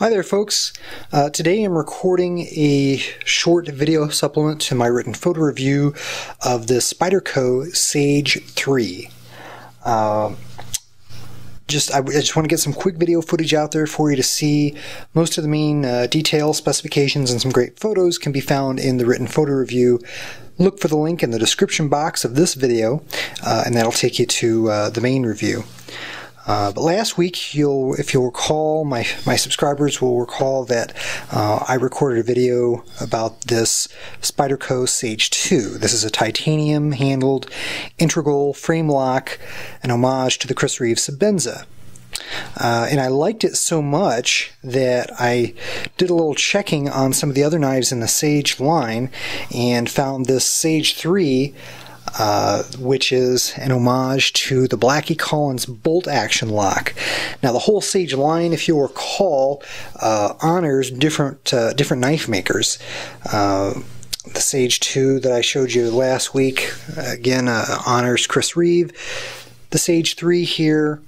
Hi there folks. Today I'm recording a short video supplement to my written photo review of the Spyderco Sage 3. I just want to get some quick video footage out there for you to see. Most of the main details, specifications, and some great photos can be found in the written photo review. Look for the link in the description box of this video, and that'll take you to the main review. But last week, if you'll recall, my subscribers will recall that I recorded a video about this Spyderco Sage 2. This is a titanium-handled integral frame lock, an homage to the Chris Reeve Sebenza. And I liked it so much that I did a little checking on some of the other knives in the Sage line and found this Sage 3, which is an homage to the Blackie Collins bolt action lock. Now the whole Sage line, if you'll recall, honors different knife makers. The Sage 2 that I showed you last week, again, honors Chris Reeve. The Sage 3 here,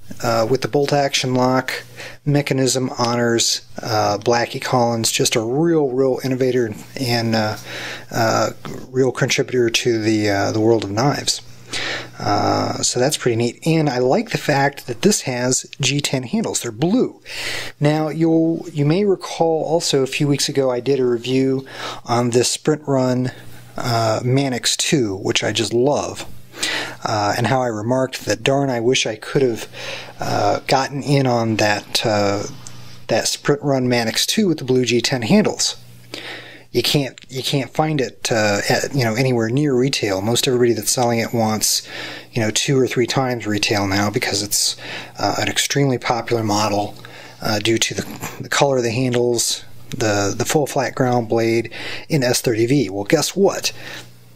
with the bolt action lock mechanism, honors Blackie Collins, just a real innovator and real contributor to the world of knives. So that's pretty neat. And I like the fact that this has G10 handles. They're blue. Now you may recall also a few weeks ago I did a review on this Sprint Run Mannix 2, which I just love. And how I remarked that, darn, I wish I could have gotten in on that Sprint Run Mannix 2 with the blue G10 handles. You can't find it at anywhere near retail. Most everybody that's selling it wants 2 or 3 times retail now because it's an extremely popular model due to the color of the handles, the full flat ground blade in S30V. Well, guess what?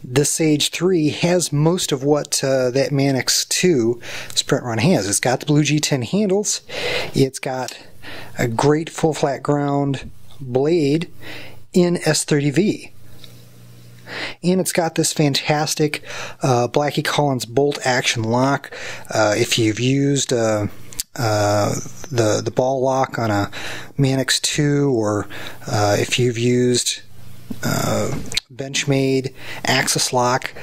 This Sage 3 has most of what that Mannix 2 Sprint Run has. It's got the blue G10 handles, it's got a great full flat ground blade in S30V, and it's got this fantastic Blackie Collins bolt action lock. If you've used the ball lock on a Mannix 2, or if you've used Benchmade axis lock,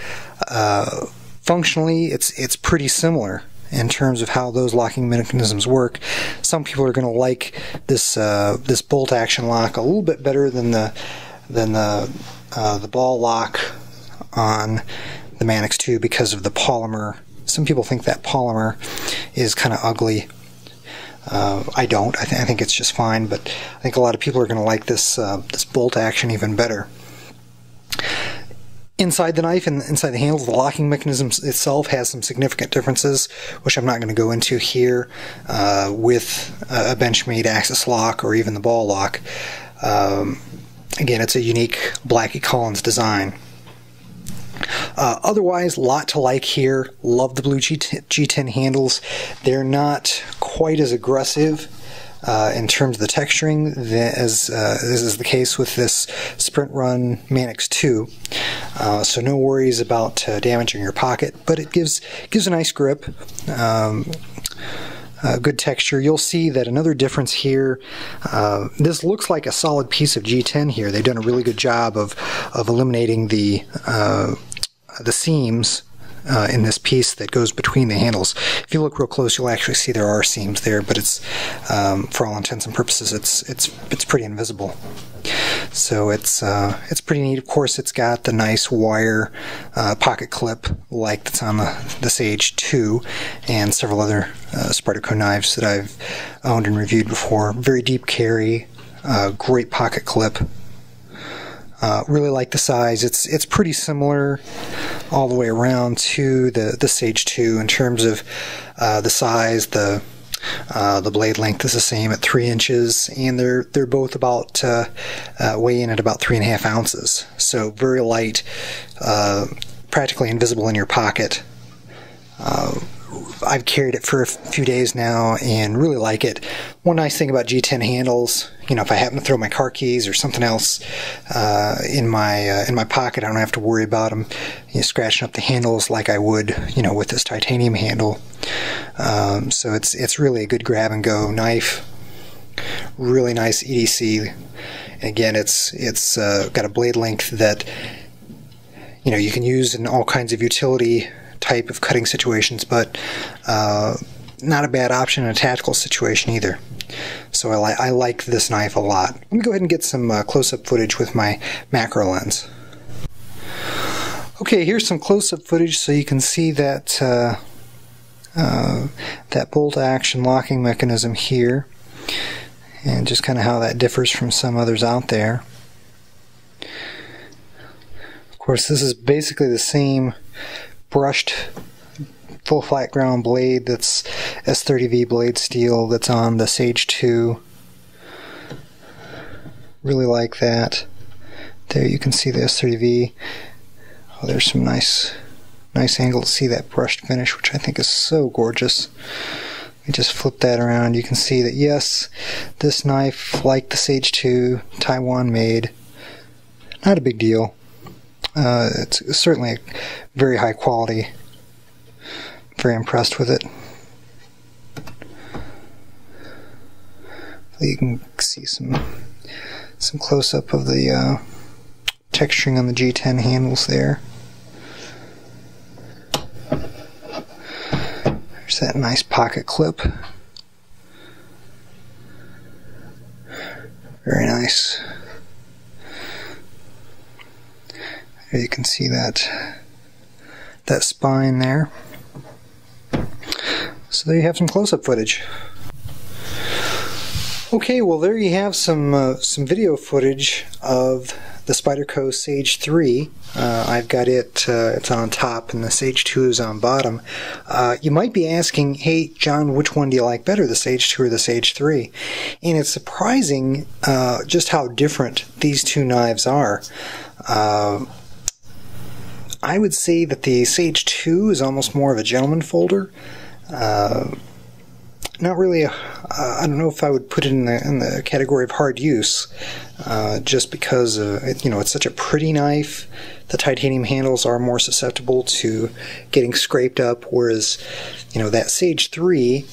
functionally it's pretty similar in terms of how those locking mechanisms work. Some people are going to like this bolt action lock a little bit better than the ball lock on the Mannix 2 because of the polymer. Some people think that polymer is kind of ugly. I don't. I think it's just fine, but I think a lot of people are going to like this bolt action even better. Inside the knife and inside the handles, the locking mechanism itself has some significant differences, which I'm not going to go into here with a Benchmade axis lock or even the ball lock. Again, it's a unique Blackie Collins design. Otherwise, a lot to like here. Love the blue G10 handles. They're not quite as aggressive in terms of the texturing as is the case with this Sprint Run Mannix 2. So no worries about damaging your pocket, but it gives a nice grip. Good texture. You'll see that another difference here, this looks like a solid piece of G10 here. They've done a really good job of eliminating the seams in this piece that goes between the handles. If you look real close, you'll actually see there are seams there, but it's for all intents and purposes it's pretty invisible. So it's pretty neat. Of course, it's got the nice wire pocket clip like that's on the Sage 2 and several other Spyderco knives that I've owned and reviewed before. Very deep carry, great pocket clip. Really like the size. It's pretty similar all the way around to the Sage 2 in terms of the size. The blade length is the same at 3 inches, and they're both about weigh in at about 3.5 ounces. So very light, practically invisible in your pocket. I've carried it for a few days now and really like it. One nice thing about G10 handles, if I happen to throw my car keys or something else in my pocket, I don't have to worry about them scratching up the handles like I would, with this titanium handle. So it's really a good grab and go knife. really nice EDC. Again, it's got a blade length that you can use in all kinds of utility type of cutting situations, but not a bad option in a tactical situation either. So I like this knife a lot. Let me go ahead and get some close-up footage with my macro lens. Okay, here's some close-up footage so you can see that that bolt action locking mechanism here, and just kind of how that differs from some others out there. Of course, this is basically the same brushed full flat ground blade that's S30V blade steel that's on the Sage 2. Really like that. There you can see the S30V. Oh, there's some nice angle to see that brushed finish, which I think is so gorgeous. Let me just flip that around. You can see that, yes, this knife, like the Sage 2, Taiwan made, not a big deal. It's certainly a very high quality. Very impressed with it. You can see some close-up of the texturing on the G10 handles there. There's that nice pocket clip. Very nice. There you can see that spine there. So there you have some close-up footage. Okay, well there you have some video footage of the Spyderco Sage 3. I've got it, it's on top, and the Sage 2 is on bottom. You might be asking, hey John, which one do you like better, the Sage 2 or the Sage 3? And it's surprising just how different these two knives are. I would say that the Sage 2 is almost more of a gentleman folder. Not really I don't know if I would put it in the category of hard use, just because it's such a pretty knife. The titanium handles are more susceptible to getting scraped up, whereas that Sage 3,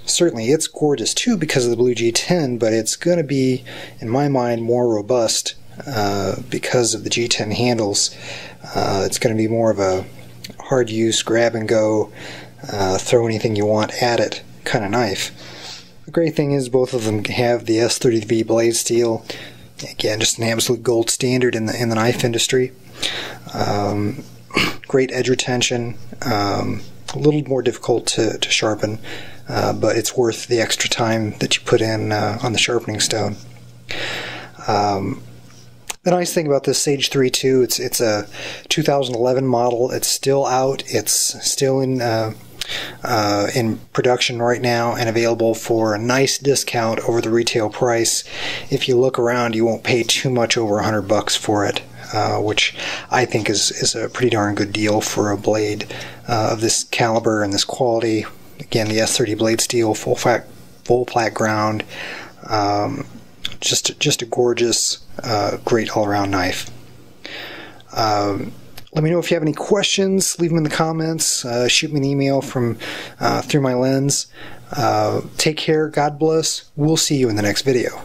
certainly it's gorgeous too because of the blue G10, but it's going to be, in my mind, more robust because of the G10 handles. It's going to be more of a hard use, grab and go, throw anything you want at it kind of knife. The great thing is both of them have the S30V blade steel. Again, just an absolute gold standard in the knife industry. Great edge retention, a little more difficult to sharpen, but it's worth the extra time that you put in on the sharpening stone. The nice thing about this Sage 3 too, it's a 2011 model. It's still out. It's still in production right now and available for a nice discount over the retail price. If you look around, you won't pay too much over $100 for it, which I think is a pretty darn good deal for a blade of this caliber and this quality. Again, the S30 blade steel, full flat ground. Just a gorgeous, great all-around knife. Let me know if you have any questions. Leave them in the comments. Shoot me an email from through my lens. Take care. God bless. We'll see you in the next video.